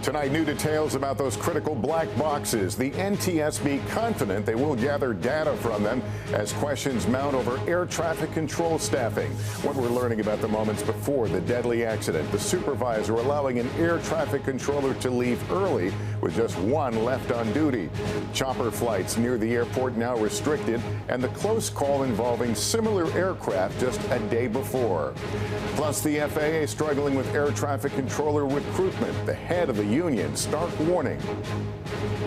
Tonight, new details about those critical black boxes. The NTSB confident they will gather data from them as questions mount over air traffic control staffing. What we're learning about the moments before the deadly accident. The supervisor allowing an air traffic controller to leave early with just one left on duty. Chopper flights near the airport now restricted, and the close call involving similar aircraft just a day before. Plus, the FAA struggling with air traffic controller recruitment. The head of the union, stark warning.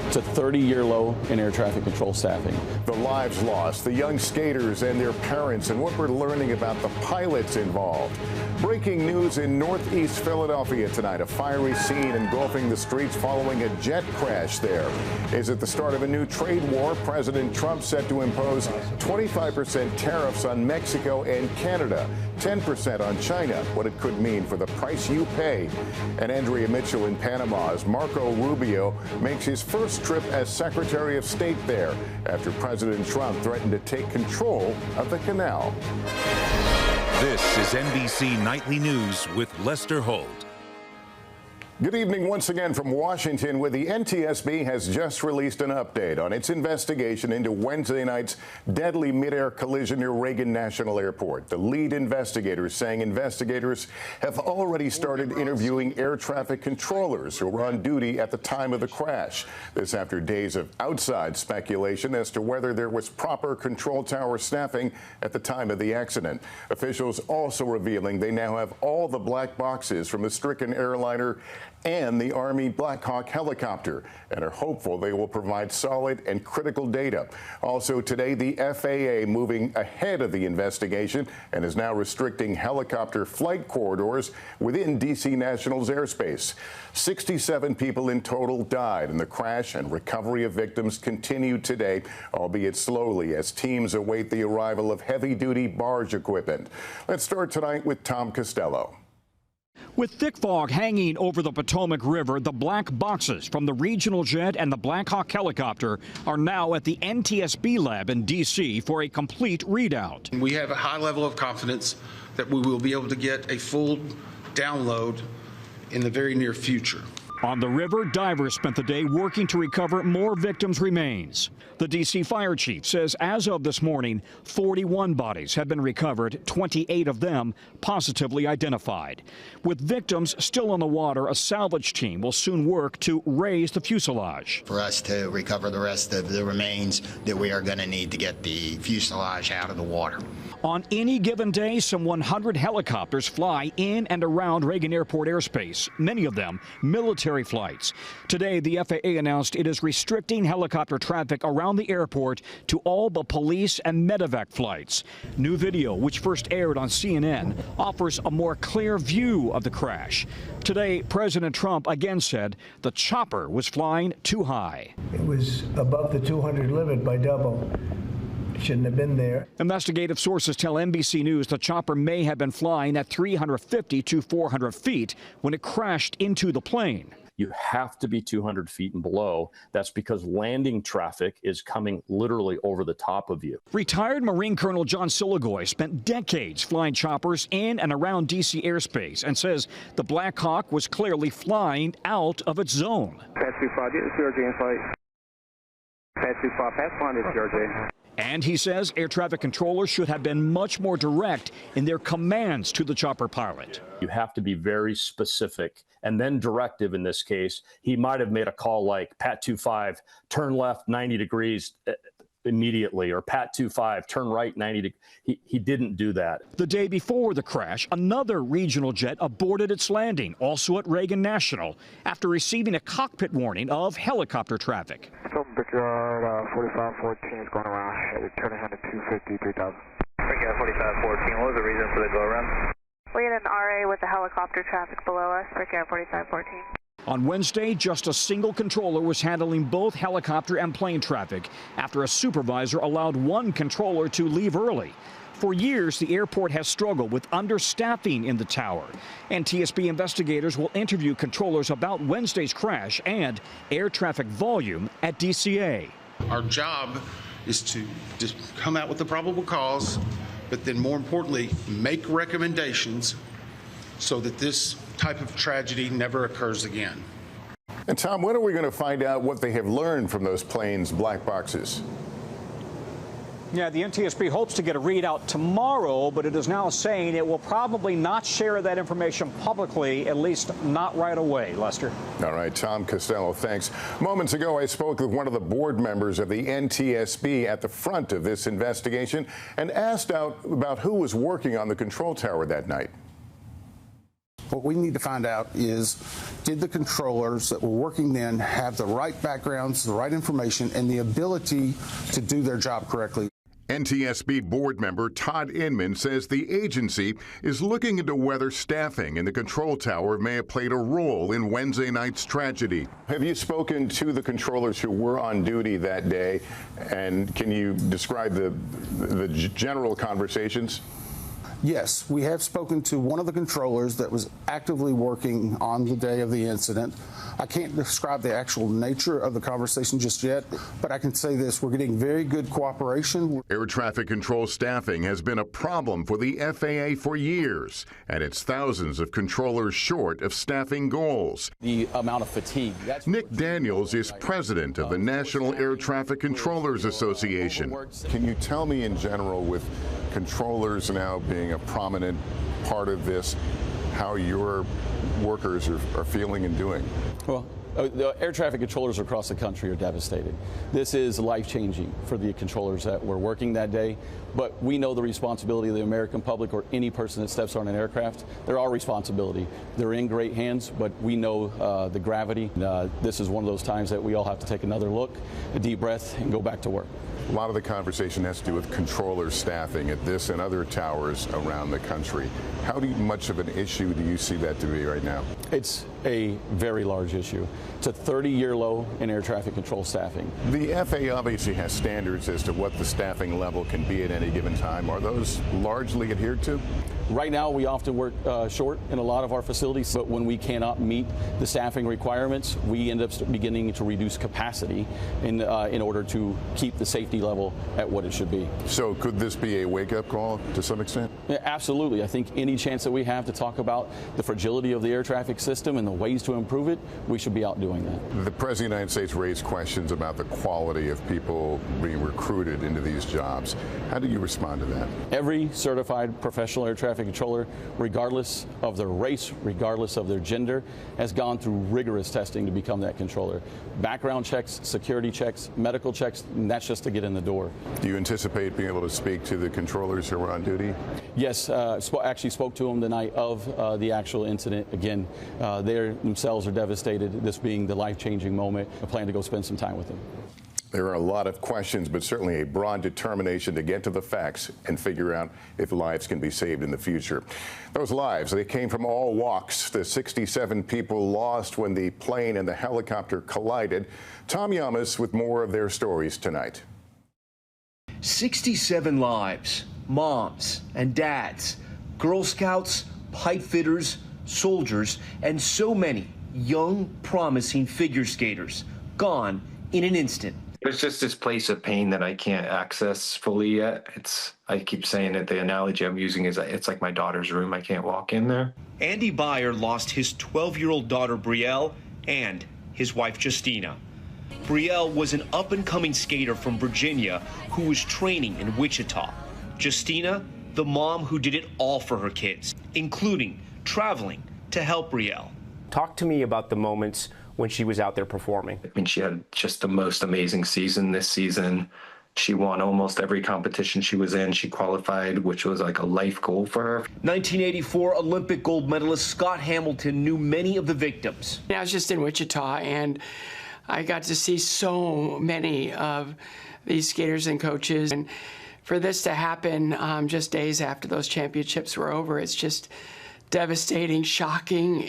It's a 30-year low in air traffic control staffing. The lives lost, the young skaters and their parents, and what we're learning about the pilots involved. Breaking news in northeast Philadelphia tonight. A fiery scene engulfing the streets following a jet crash there. Is it the start of a new trade war? President Trump set to impose 25% tariffs on Mexico and Canada, 10% on China. What it could mean for the price you pay. And Andrea Mitchell in Panama as Marco Rubio makes his first trip as Secretary of State there after President Trump threatened to take control of the canal. This is NBC Nightly News with Lester Holt. Good evening once again from Washington, where the NTSB has just released an update on its investigation into Wednesday night's deadly midair collision near Reagan National Airport. The lead investigators saying investigators have already started interviewing air traffic controllers who were on duty at the time of the crash. This after days of outside speculation as to whether there was proper control tower staffing at the time of the accident. Officials also revealing they now have all the black boxes from the stricken airliner and the Army Black Hawk helicopter, and are hopeful they will provide solid and critical data. Also today, the FAA moving ahead of the investigation and is now restricting helicopter flight corridors within D.C. National's airspace. 67 people in total died in the crash, and recovery of victims continued today, albeit slowly, as teams await the arrival of heavy-duty barge equipment. Let's start tonight with Tom Costello. With thick fog hanging over the Potomac River, the black boxes from the regional jet and the Black Hawk helicopter are now at the NTSB lab in D.C. for a complete readout. We have a high level of confidence that we will be able to get a full download in the very near future. On the river, divers spent the day working to recover more victims' remains. The D.C. fire chief says as of this morning, 41 bodies have been recovered, 28 of them positively identified. With victims still on the water, a salvage team will soon work to raise the fuselage. For us to recover the rest of the remains that we are going to need to get the fuselage out of the water. On any given day, some 100 helicopters fly in and around Reagan Airport airspace, many of them military flights. Today, the FAA announced it is restricting helicopter traffic around the airport to all but police and medevac flights. New video, which first aired on CNN, offers a more clear view of the crash. Today, President Trump again said the chopper was flying too high. It was above the 200 limit by double. Shouldn't have been there. Investigative sources tell NBC News the chopper may have been flying at 350 to 400 feet when it crashed into the plane. You have to be 200 feet and below. That's because landing traffic is coming literally over the top of you. Retired Marine Colonel John Siligoy spent decades flying choppers in and around D.C. airspace and says the Black Hawk was clearly flying out of its zone. Pass 25, get the CRJ in flight. Pass 25, pass line is CRJ. And he says air traffic controllers should have been much more direct in their commands to the chopper pilot. You have to be very specific and then directive in this case. He might have made a call like Pat 25, turn left 90 degrees immediately, or Pat 25, turn right 90 degrees. He didn't do that. The day before the crash, another regional jet aborted its landing, also at Reagan National, after receiving a cockpit warning of helicopter traffic. Brickyard 4514 is going around, turning ahead at 250, 3000. Brickyard 4514, what was the reason for the go-around? We had an RA with the helicopter traffic below us, Brickyard 4514. On Wednesday, just a single controller was handling both helicopter and plane traffic after a supervisor allowed one controller to leave early. For years, the airport has struggled with understaffing in the tower. NTSB investigators will interview controllers about Wednesday's crash and air traffic volume at DCA. Our job is to just come out with the probable cause, but then more importantly, make recommendations so that this type of tragedy never occurs again. And Tom, when are we going to find out what they have learned from those planes' black boxes? Yeah, the NTSB hopes to get a readout tomorrow, but it is now saying it will probably not share that information publicly, at least not right away. Lester. All right, Tom Costello, thanks. Moments ago, I spoke with one of the board members of the NTSB at the front of this investigation and asked out about who was working on the control tower that night. What we need to find out is, did the controllers that were working then have the right backgrounds, the right information, and the ability to do their job correctly? NTSB board member Todd Inman says the agency is looking into whether staffing in the control tower may have played a role in Wednesday night's tragedy. Have you spoken to the controllers who were on duty that day, and can you describe the general conversations? Yes, we have spoken to one of the controllers that was actively working on the day of the incident. I can't describe the actual nature of the conversation just yet, but I can say this: we're getting very good cooperation. Air traffic control staffing has been a problem for the FAA for years, and it's thousands of controllers short of staffing goals. The amount of fatigue. Nick Daniels is president of the National Air Traffic Controllers Association. Can you tell me in general, with controllers now being a prominent part of this, how your workers are feeling and doing? Well, the air traffic controllers across the country are devastated. This is life-changing for the controllers that were working that day, but we know the responsibility of the American public, or any person that steps on an aircraft. They're our responsibility. They're in great hands, but we know the gravity. This is one of those times that we all have to take another look, a deep breath, and go back to work. A lot of the conversation has to do with controller staffing at this and other towers around the country. How much of an issue do you see that to be right now? It's a very large issue. It's a 30-year low in air traffic control staffing. The FAA obviously has standards as to what the staffing level can be at any given time. Are those largely adhered to? Right now, we often work short in a lot of our facilities, but when we cannot meet the staffing requirements, we end up beginning to reduce capacity in order to keep the safety level at what it should be. So could this be a wake-up call to some extent? Yeah, absolutely. I think any chance that we have to talk about the fragility of the air traffic system and the ways to improve it, we should be out doing that. The President of the United States raised questions about the quality of people being recruited into these jobs. How do you respond to that? Every certified professional air traffic controller, regardless of their race, regardless of their gender, has gone through rigorous testing to become that controller. Background checks, security checks, medical checks, and that's just to get in the door. Do you anticipate being able to speak to the controllers who are on duty? Yes, actually spoke to them the night of the actual incident. Again, they themselves are devastated, this being the life-changing moment. I plan to go spend some time with them. There are a lot of questions, but certainly a broad determination to get to the facts and figure out if lives can be saved in the future. Those lives, they came from all walks. The 67 people lost when the plane and the helicopter collided. Tom Yamas with more of their stories tonight. 67 lives, moms and dads, Girl Scouts, pipe fitters, soldiers, and so many young, promising figure skaters gone in an instant. It's just this place of pain that I can't access fully yet. I keep saying it, the analogy I'm using is it's like my daughter's room. I can't walk in there. Andy Byer lost his 12-year-old daughter, Brielle, and his wife, Justina. Brielle was an up-and-coming skater from Virginia who was training in Wichita. Justina, the mom who did it all for her kids, including traveling to help Brielle. Talk to me about the moments when she was out there performing. I mean, she had just the most amazing season this season. She won almost every competition she was in. She qualified, which was like a life goal for her. 1984 Olympic gold medalist Scott Hamilton knew many of the victims. I was just in Wichita, and I got to see so many of these skaters and coaches. And for this to happen just days after those championships were over, it's just devastating, shocking.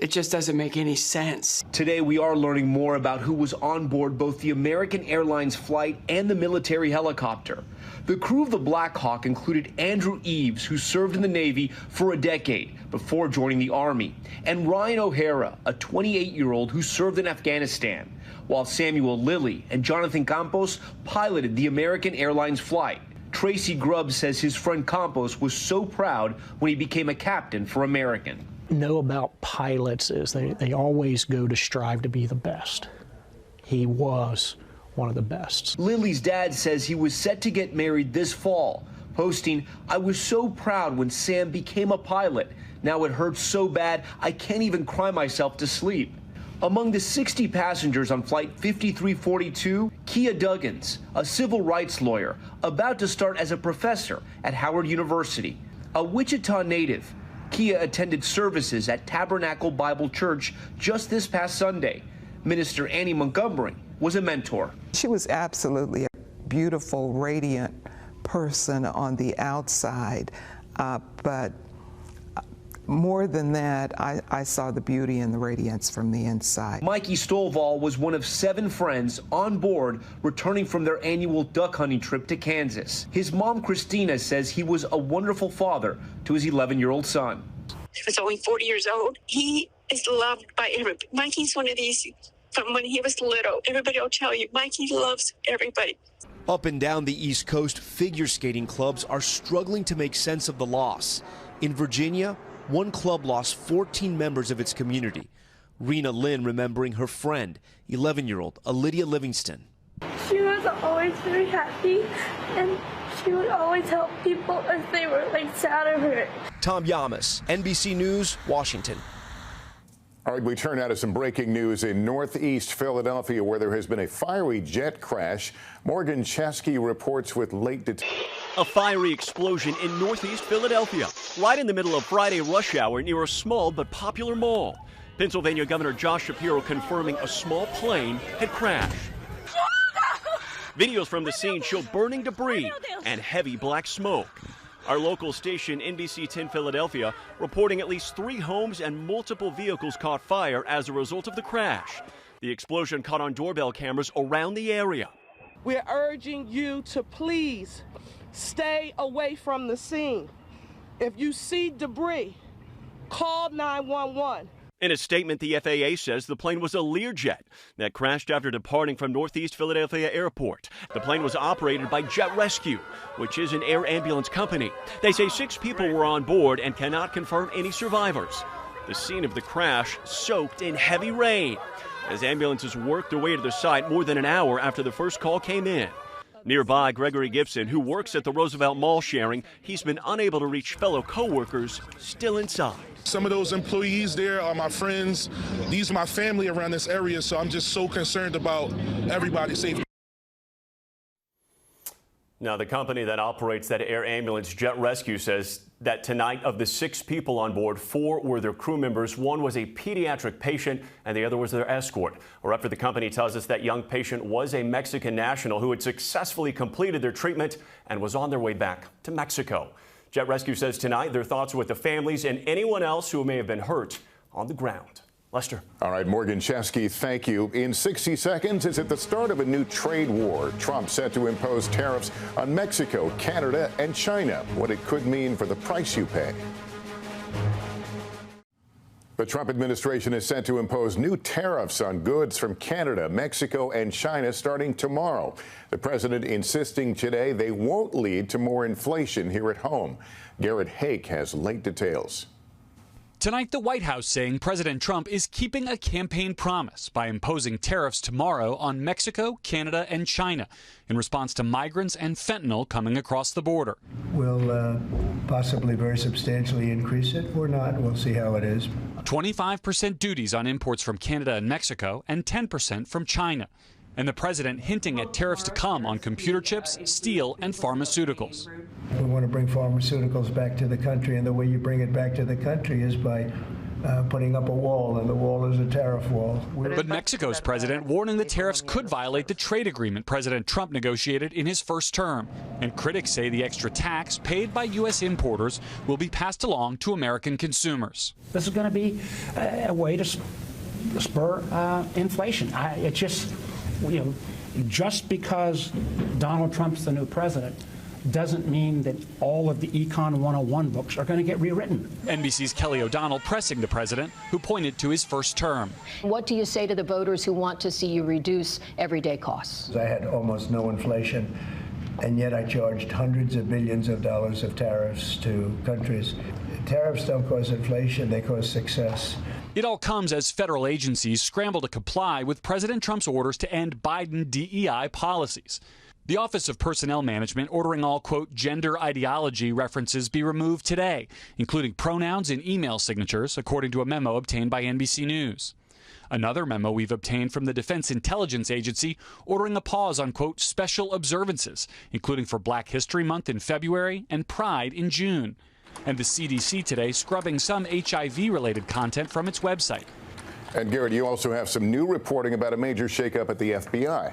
It just doesn't make any sense. Today, we are learning more about who was on board both the American Airlines flight and the military helicopter. The crew of the Black Hawk included Andrew Eves, who served in the Navy for a decade before joining the Army, and Ryan O'Hara, a 28-year-old who served in Afghanistan, while Samuel Lilly and Jonathan Campos piloted the American Airlines flight. Tracy Grubb says his friend Campos was so proud when he became a captain for American. know about pilots is they always go to strive to be the best. He was one of the best. Lily's dad says he was set to get married this fall, posting, "I was so proud when Sam became a pilot. Now it hurts so bad I can't even cry myself to sleep." Among the 60 passengers on Flight 5342, Kia Duggins, a civil rights lawyer, about to start as a professor at Howard University. A Wichita native, Kia attended services at Tabernacle Bible Church just this past Sunday. Minister Annie Montgomery was a mentor. She was absolutely a beautiful, radiant person on the outside, but more than that, I saw the beauty and the radiance from the inside. Mikey Stovall was one of 7 friends on board returning from their annual duck hunting trip to Kansas. His mom, Christina, says he was a wonderful father to his 11-year-old son. He was only 40 years old. He is loved by everybody. Mikey's one of these, from when he was little, everybody will tell you, Mikey loves everybody. Up and down the East Coast, figure skating clubs are struggling to make sense of the loss. In Virginia, one club lost 14 members of its community. Rena Lynn remembering her friend, 11-year-old Lydia Livingston. She was always very happy, and she would always help people as they were sad or hurt. Tom Yamas, NBC News, Washington. All right, we turn now to some breaking news in Northeast Philadelphia, where there has been a fiery jet crash. Morgan Chesky reports with late details. A fiery explosion in Northeast Philadelphia, right in the middle of Friday rush hour near a small but popular mall. Pennsylvania Governor Josh Shapiro confirming a small plane had crashed. Videos from the scene show burning debris and heavy black smoke. Our local station, NBC 10 Philadelphia, reporting at least 3 homes and multiple vehicles caught fire as a result of the crash. The explosion caught on doorbell cameras around the area. We're urging you to please stay away from the scene. If you see debris, call 911. In a statement, the FAA says the plane was a Learjet that crashed after departing from Northeast Philadelphia Airport. The plane was operated by Jet Rescue, which is an air ambulance company. They say 6 people were on board and cannot confirm any survivors. The scene of the crash soaked in heavy rain as ambulances worked their way to the site more than an hour after the first call came in. Nearby, Gregory Gibson, who works at the Roosevelt Mall, sharing he's been unable to reach fellow co-workers still inside. Some of those employees there are my friends. These are my family around this area, so I'm just so concerned about everybody's safety. Now, the company that operates that air ambulance, Jet Rescue, says that tonight of the 6 people on board, 4 were their crew members. 1 was a pediatric patient and the other was their escort. A rep for the company tells us that young patient was a Mexican national who had successfully completed their treatment and was on their way back to Mexico. Jet Rescue says tonight their thoughts are with the families and anyone else who may have been hurt on the ground. Lester. All right, Morgan Chesky, thank you. In 60 seconds, it's at the start of a new trade war. Trump set to impose tariffs on Mexico, Canada, and China. What it could mean for the price you pay. The Trump administration is set to impose new tariffs on goods from Canada, Mexico, and China starting tomorrow. The president insisting today they won't lead to more inflation here at home. Garrett Hake has late details. Tonight, the White House saying President Trump is keeping a campaign promise by imposing tariffs tomorrow on Mexico, Canada, and China in response to migrants and fentanyl coming across the border. We'll possibly very substantially increase it or not. We'll see how it is. 25% duties on imports from Canada and Mexico and 10% from China. And the president hinting at tariffs to come on computer chips, steel, and pharmaceuticals. We want to bring pharmaceuticals back to the country, and the way you bring it back to the country is by putting up a wall, and the wall is a tariff wall. But Mexico's president warning the tariffs could violate the trade agreement President Trump negotiated in his first term. And critics say the extra tax paid by U.S. importers will be passed along to American consumers. This is going to be a way to spur inflation. It just, just because Donald Trump's the new president doesn't mean that all of the Econ 101 books are going to get rewritten. NBC's Kelly O'Donnell pressing the president, who pointed to his first term. What do you say to the voters who want to see you reduce everyday costs? I had almost no inflation, and yet I charged hundreds of billions of dollars of tariffs to countries. Tariffs don't cause inflation, they cause success. It all comes as federal agencies scramble to comply with President Trump's orders to end Biden DEI policies. The Office of Personnel Management ordering all, quote, gender ideology references be removed today, including pronouns in email signatures, according to a memo obtained by NBC News. Another memo we've obtained from the Defense Intelligence Agency ordering a pause on, quote, special observances, including for Black History Month in February and Pride in June. And the CDC today scrubbing some HIV-related content from its website. And Garrett, you also have some new reporting about a major shakeup at the FBI.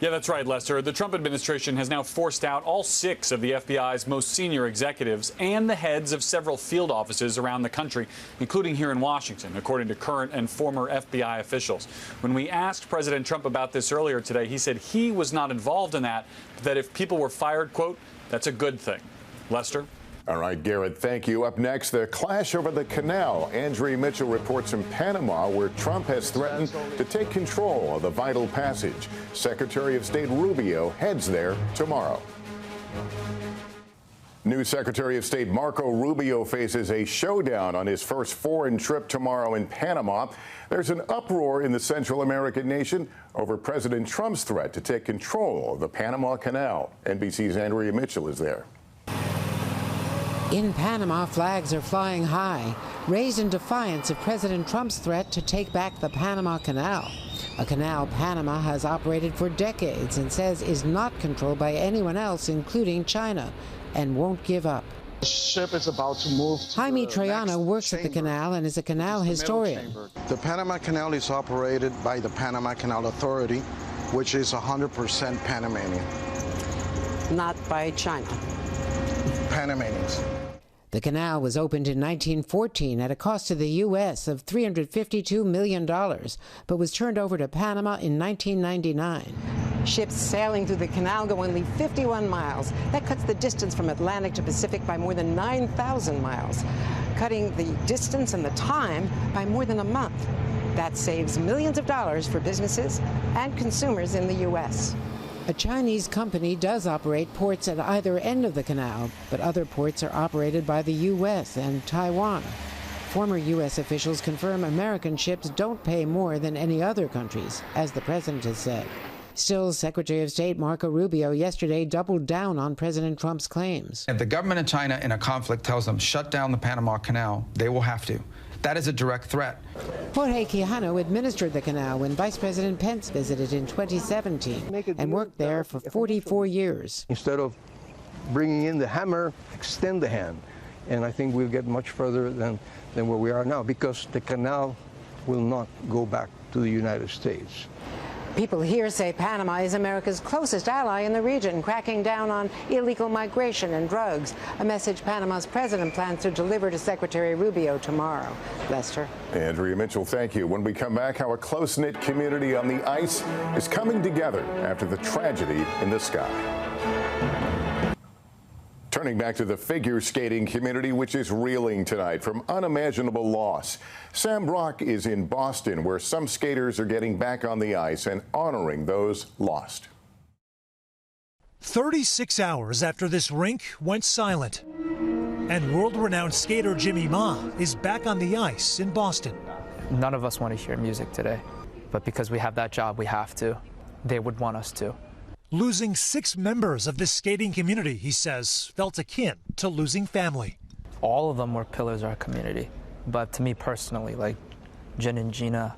Yeah, that's right, Lester. The Trump administration has now forced out all 6 of the FBI's most senior executives and the heads of several field offices around the country, including here in Washington, according to current and former FBI officials. When we asked President Trump about this earlier today, he said he was not involved in that, but that if people were fired, quote, that's a good thing. Lester? All right, Garrett, thank you. Up next, the clash over the canal. Andrea Mitchell reports from Panama, where Trump has threatened to take control of the vital passage. Secretary of State Rubio heads there tomorrow. New Secretary of State Marco Rubio faces a showdown on his first foreign trip tomorrow in Panama. There's an uproar in the Central American nation over President Trump's threat to take control of the Panama Canal. NBC's Andrea Mitchell is there. In Panama, flags are flying high, raised in defiance of President Trump's threat to take back the Panama Canal, a canal Panama has operated for decades and says is not controlled by anyone else, including China, and won't give up. The ship is about to move to Jaime Troyano works at the canal and is a canal historian. The Panama Canal is operated by the Panama Canal Authority, which is 100% Panamanian. Not by China. Panamanians. The canal was opened in 1914 at a cost to the U.S. of $352 million, but was turned over to Panama in 1999. Ships sailing through the canal go only 51 miles. That cuts the distance from Atlantic to Pacific by more than 9,000 miles, cutting the distance and the time by more than a month. That saves millions of dollars for businesses and consumers in the U.S. A Chinese company does operate ports at either end of the canal, but other ports are operated by the U.S. and Taiwan. Former U.S. officials confirm American ships don't pay more than any other countries, as the president has said. Still, Secretary of State Marco Rubio yesterday doubled down on President Trump's claims. If the government of China in a conflict tells them shut down the Panama Canal, they will have to. That is a direct threat. Jorge Quijano administered the canal when Vice President Pence visited in 2017 and worked there for 44 years. Instead of bringing in the hammer, extend the hand. And I think we'll get much further than where we are now, because the canal will not go back to the United States. People here say Panama is America's closest ally in the region, cracking down on illegal migration and drugs, a message Panama's president plans to deliver to Secretary Rubio tomorrow. Lester. Andrea Mitchell, thank you. When we come back, how a close-knit community on the ice is coming together after the tragedy in the sky. Turning back to the figure skating community, which is reeling tonight from unimaginable loss. Sam Brock is in Boston, where some skaters are getting back on the ice and honoring those lost. 36 hours after this rink went silent, and world-renowned skater Jimmy Ma is back on the ice in Boston. None of us want to hear music today, but because we have that job, we have to. They would want us to. Losing 6 members of this skating community, he says, felt akin to losing family. All of them were pillars of our community. But to me personally, like Jen and Gina,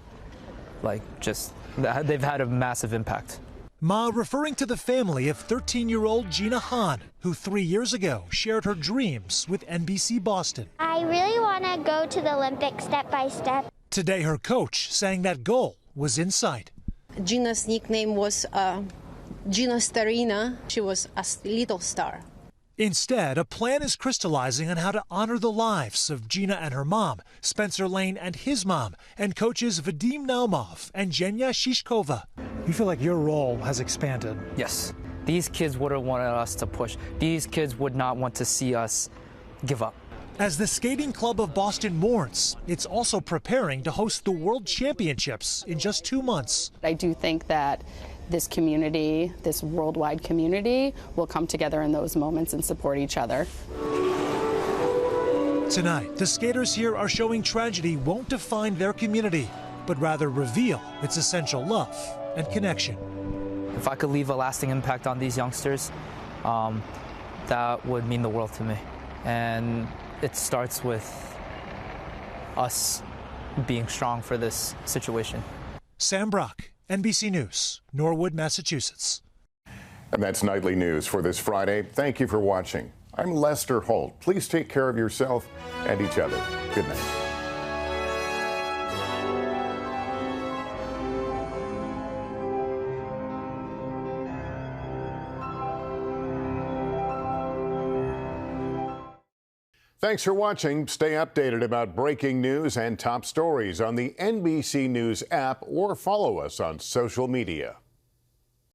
they've had a massive impact. Ma referring to the family of 13-year-old Gina Hahn, who 3 years ago shared her dreams with NBC Boston. I really want to go to the Olympics step by step. Today, her coach saying that goal was in sight. Gina's nickname was Gina Starina. She was a little star. Instead, a plan is crystallizing on how to honor the lives of Gina and her mom, Spencer Lane and his mom, and coaches Vadim Naumov and Zhenya Shishkova. You feel like your role has expanded? Yes. These kids would have wanted us to push. These kids would not want to see us give up. As the Skating Club of Boston mourns, it's also preparing to host the World Championships in just 2 months. I do think that this community, this worldwide community, will come together in those moments and support each other. Tonight, the skaters here are showing tragedy won't define their community, but rather reveal its essential love and connection. If I could leave a lasting impact on these youngsters, that would mean the world to me. And it starts with us being strong for this situation. Sam Brock, NBC News, Norwood, Massachusetts. And that's Nightly News for this Friday. Thank you for watching. I'm Lester Holt. Please take care of yourself and each other. Good night. Thanks for watching. Stay updated about breaking news and top stories on the NBC News app or follow us on social media.